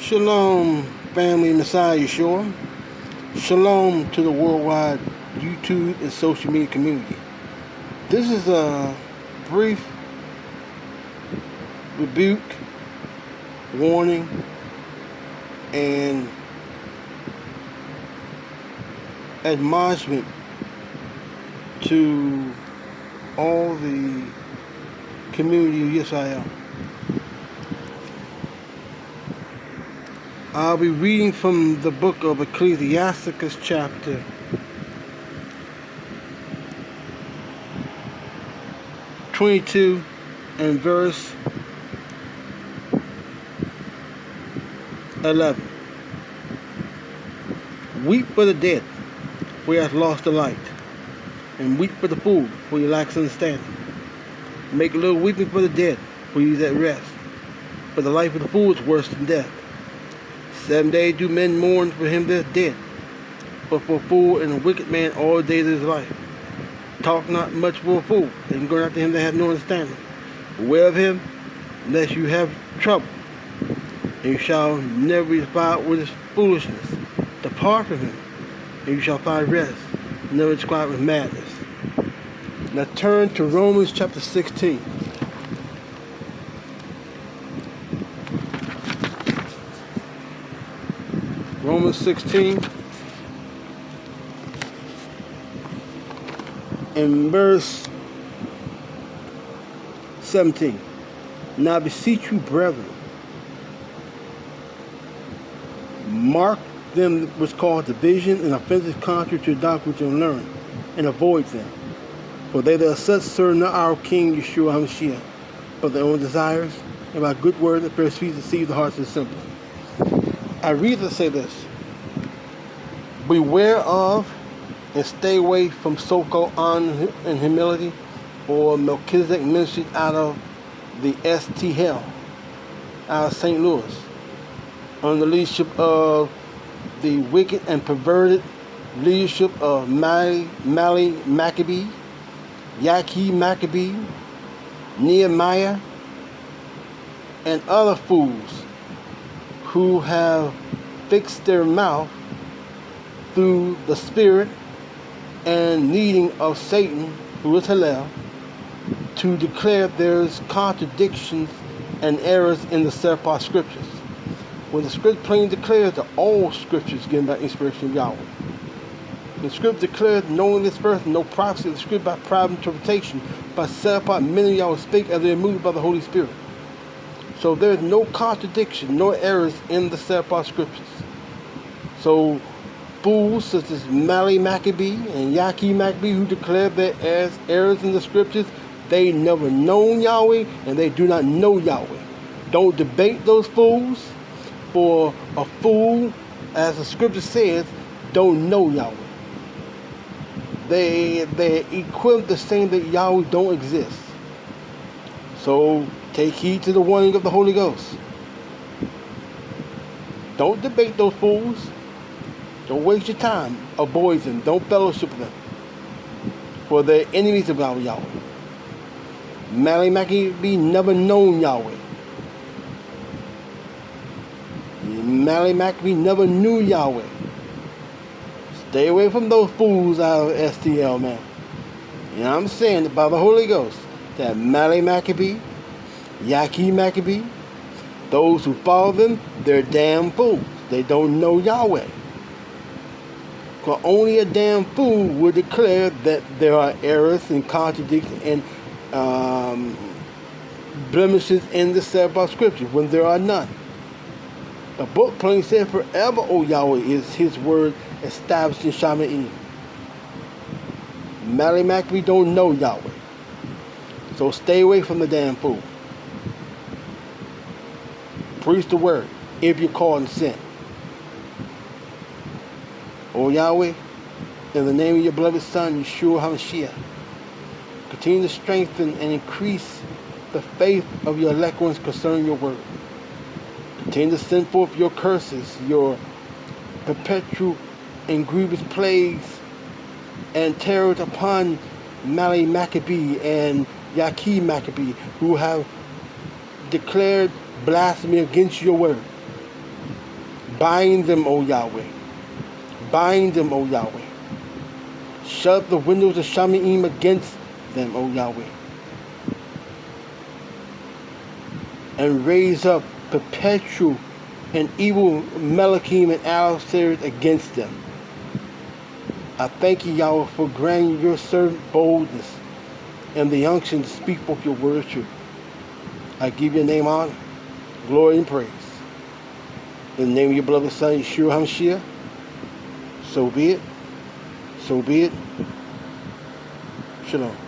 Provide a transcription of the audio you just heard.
Shalom, family Messiah Yeshua. Shalom to the worldwide YouTube and social media community. This is a brief rebuke, warning, and admonishment to all the community of Israel. I'll be reading from the book of Ecclesiasticus chapter 22 and verse 11. Weep for the dead, for he hath lost the light, and weep for the fool, for he lacks understanding. Make a little weeping for the dead, for he is at rest. For the life of the fool is worse than death. 7 days do men mourn for him that is dead, but for a fool and a wicked man all the days of his life. Talk not much for a fool, and go after him that hath no understanding. Beware of him, lest you have trouble, and you shall never be defiled with his foolishness. Depart from him, and you shall find rest, never described with madness. Now turn to Romans chapter 16. Romans 16 and verse 17. Now I beseech you, brethren, mark them which cause division and offenses contrary to the doctrine which you learn, and avoid them. For they that are such serve not our King Yeshua HaMashiach, but their own desires, and by good words that persuade deceive the hearts of the simple. I read to say this: beware of and stay away from so-called honor and humility, or Melchizedek ministry out of the STL, out of St. Louis, under the leadership of the wicked and perverted leadership of Mali Maccabee, Yaki Maccabee, Nehemiah, and other fools who have fixed their mouth through the spirit and leading of Satan, who is Hillel, to declare there's contradictions and errors in the Sephardic scriptures, when the scripture plainly declares that all scriptures given by inspiration of Yahweh. The scripture declares, knowing this person, no prophecy of the script by private interpretation, by Sephardic men of Yahweh speak as they are moved by the Holy Spirit. So there's no contradiction, no errors in the Sephardic scriptures. So fools such as Mali Maccabee and Yaki Maccabee, who declare that as errors in the scriptures, they never known Yahweh and they do not know Yahweh. Don't debate those fools, for a fool, as the scripture says, don't know Yahweh. They equip the saying that Yahweh don't exist. So take heed to the warning of the Holy Ghost. Don't debate those fools. Don't waste your time. Avoid them. Don't fellowship with them, for they're enemies of our Yahweh. Mali Maccabee never known Yahweh. Mali Maccabee never knew Yahweh. Stay away from those fools out of STL, man. You know what I'm saying? By the Holy Ghost, that Mali Maccabee, Yaki Maccabee, those who follow them, they're damn fools. They don't know Yahweh. For only a damn fool would declare that there are errors and contradictions and blemishes in the Sephardic scripture when there are none. The book plainly said, forever, O Yahweh, is his word established in Sha'UL. Mali Maccabee don't know Yahweh. So stay away from the damn fool. Preach the word if you're called and sent. O Yahweh, in the name of your beloved Son, Yeshua HaMashiach, continue to strengthen and increase the faith of your elect ones concerning your word. Continue to send forth your curses, your perpetual and grievous plagues and terrors upon Mali Maccabee and Yaki Maccabee, who have declared blasphemy against your word. Bind them, O Yahweh. Bind them, O Yahweh. Shut the windows of Shamaim against them, O Yahweh. And raise up perpetual and evil Melachim and adversaries against them. I thank you, Yahweh, for granting your servant boldness and the unction to speak forth your word of truth. I give your name honor, glory, and praise. In the name of your beloved Son, Yeshua HaMashiach, so be it. So be it. Shalom.